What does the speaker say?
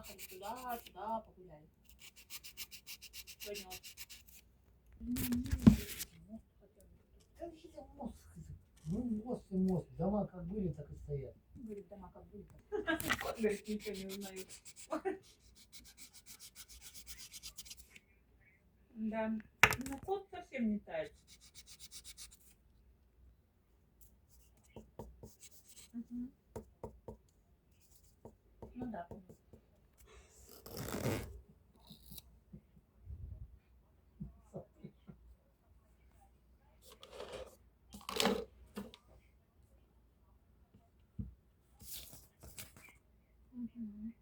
поехали туда, погуляли. Сегодня вот. Там же мост. Ну, мост и мост. Дома как были, так и стоят. Говорит, дома как были. Кот говорит, ничего не узнаю. Да. Ну, кот совсем не тает. Мгм. Ну да. Мгм.